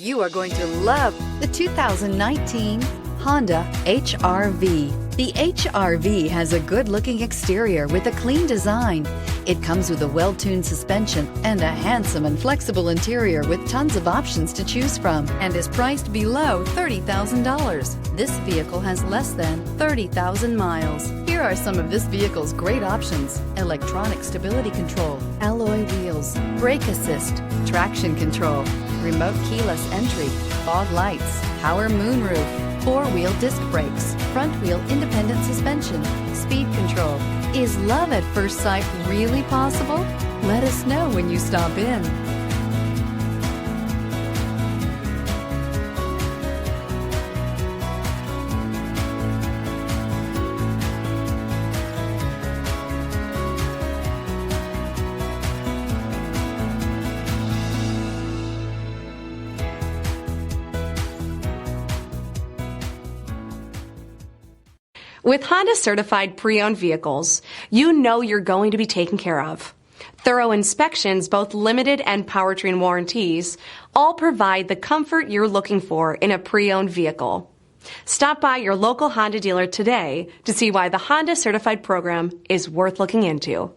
You are going to love the 2019 Honda HR-V. The HR-V has a good-looking exterior with a clean design. It comes with a well-tuned suspension and a handsome and flexible interior with tons of options to choose from and is priced below $30,000. This vehicle has less than 30,000 miles. Here are some of this vehicle's great options: electronic stability control, alloy wheels, brake assist, traction control, remote keyless entry, fog lights, power moonroof, four-wheel disc brakes, front-wheel independent suspension, speed control. Is love at first sight really possible? Let us know when you stop in. With Honda Certified pre-owned vehicles, you know you're going to be taken care of. Thorough inspections, both limited and powertrain warranties, all provide the comfort you're looking for in a pre-owned vehicle. Stop by your local Honda dealer today to see why the Honda Certified program is worth looking into.